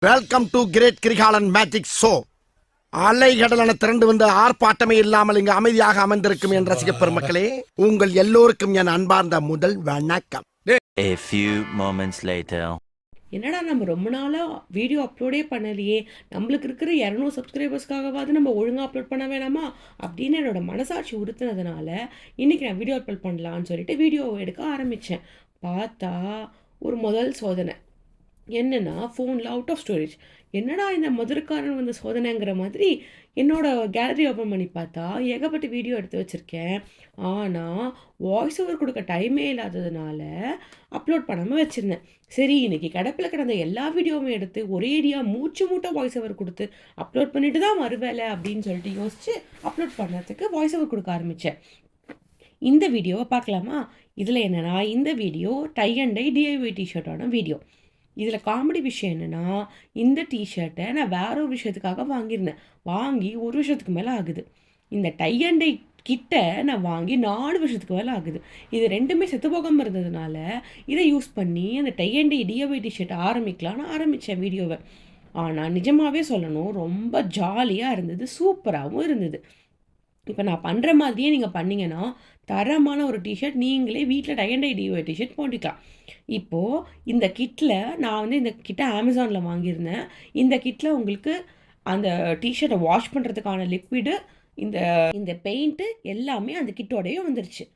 Welcome to great Kirikalan magic show. அலைகடலான திரண்டு வந்து ஆர்ப்பாட்டமே இல்லாமல் இங்கு அமைதியாக அமர்ந்திருக்கும் என் ரசிக பெருமக்களே, உங்கள் எல்லோருக்கும் என் அன்பார்ந்த முதல் வணக்கம். A few moments later. என்னடா நம்ம ரொம்ப நாளாக வீடியோ அப்லோடே பண்ணலையே, நம்மளுக்கு இருக்கிற 200 சப்ஸ்கிரைபர்ஸ்க்காகவாது நம்ம ஒழுங்காக அப்லோட் பண்ண வேணாமா அப்படின்னு என்னோட மனசாட்சி உறுத்துனதுனால இன்றைக்கி நான் வீடியோ அப்லோட் பண்ணலான்னு சொல்லிட்டு வீடியோ எடுக்க ஆரம்பித்தேன். பார்த்தா ஒரு முதல் சோதனை என்னென்னா, ஃபோனில் அவுட் ஆஃப் ஸ்டோரேஜ். என்னடா இந்த மதுரக்காரன் வந்து சோதனைங்கிற மாதிரி என்னோடய கேலரி ஓப்பன் பண்ணி பார்த்தா ஏகப்பட்ட வீடியோ எடுத்து வச்சுருக்கேன். ஆனால் வாய்ஸ் ஓவர் கொடுக்க டைமே இல்லாததுனால அப்லோட் பண்ணாமல் வச்சுருந்தேன். சரி, இன்றைக்கி கிடப்பில் கிடந்த எல்லா வீடியோவுமே எடுத்து ஒரேடியாக மூச்சு மூட்டை வாய்ஸ் ஓவர் கொடுத்து அப்லோட் பண்ணிட்டு தான் வருவேலை அப்படின்னு சொல்லிட்டு யோசித்து அப்லோட் பண்ணுறதுக்கு வாய்ஸ் ஓவர் கொடுக்க ஆரம்பித்தேன். இந்த வீடியோவை பார்க்கலாமா? இதில் என்னென்னா, இந்த video tie and dye DIY டிஷர்ட்டோட வீடியோ. இதில் காமெடி விஷயம் என்னென்னா, இந்த டிஷர்ட்டை நான் வேற ஒரு விஷயத்துக்காக வாங்கியிருந்தேன். வாங்கி 1 வருஷத்துக்கு மேலே ஆகுது. இந்த டை அண்ட் டை கிட்ட நான் வாங்கி 4 வருஷத்துக்கு மேலே ஆகுது. இது ரெண்டுமே செத்து போகாமல் இருந்ததுனால இதை யூஸ் பண்ணி அந்த tie and dye DIY T-shirt ஆரம்பிக்கலான்னு ஆரம்பித்தேன் வீடியோவை. ஆனால் நிஜமாகவே சொல்லணும், ரொம்ப ஜாலியாக இருந்தது, சூப்பராகவும் இருந்தது. இப்போ நான் பண்ணுற மாதிரியே நீங்கள் பண்ணிங்கன்னா தரமான ஒரு டிஷர்ட் நீங்களே வீட்டில் tie and dye DIY T-shirt போட்டுக்கலாம். இப்போது இந்த கிட்டில் நான் வந்து இந்த கிட்டை அமேசானில் வாங்கியிருந்தேன். இந்த கிட்டில் உங்களுக்கு அந்த டிஷர்ட்டை வாஷ் பண்ணுறதுக்கான லிக்விடு, இந்த இந்த பெயிண்ட்டு எல்லாமே அந்த கிட்டோடையே வந்துருச்சு.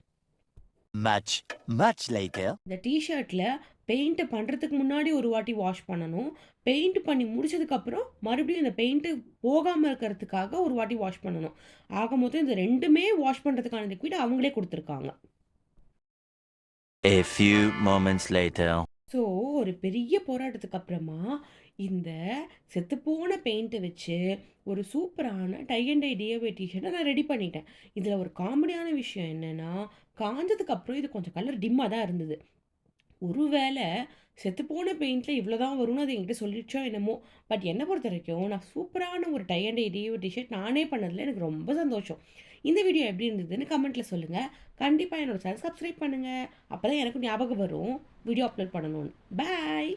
Much later. இந்த டிஷர்ட்டில் பெயிண்ட்டு பண்ணுறதுக்கு முன்னாடி ஒரு வாட்டி வாஷ் பண்ணணும். பெயிண்ட் பண்ணி முடிச்சதுக்கப்புறம் மறுபடியும் இந்த பெயிண்ட்டு போகாமல் இருக்கிறதுக்காக ஒரு வாட்டி வாஷ் பண்ணணும். ஆக மொத்தம் இந்த ரெண்டுமே வாஷ் பண்ணுறதுக்கான லிக்விட் அவங்களே கொடுத்துருக்காங்க. A few moments later. So ஒரு பெரிய போராட்டத்துக்கு அப்புறமா இந்த செத்துப்போன பெயிண்ட்டை வச்சு ஒரு சூப்பரான டை அண்ட் டை டிஐஒய் டிஷர்ட்டை நான் ரெடி பண்ணிட்டேன். இதில் ஒரு காமெடியான விஷயம் என்னென்னா, காஞ்சதுக்கப்புறம் இது கொஞ்சம் கலர் டிம்மாக தான் இருந்தது. ஒருவேளை செத்துப்போன பெயிண்டில் இவ்வளோ தான் வரும்னு அது என்கிட்ட சொல்லிடுச்சோ என்னமோ. பட் என்னை பொறுத்த வரைக்கும் நான் சூப்பரான ஒரு tie and dye DIY T-shirt நானே பண்ணதில் எனக்கு ரொம்ப சந்தோஷம். இந்த வீடியோ எப்படி இருந்ததுன்னு கமெண்ட்டில் சொல்லுங்கள். கண்டிப்பாக என்னோட சேனல் சப்ஸ்கிரைப் பண்ணுங்கள். அப்போ தான் எனக்கும் ஞாபகம் வரும் வீடியோ அப்லோட் பண்ணணும்னு. பாய்.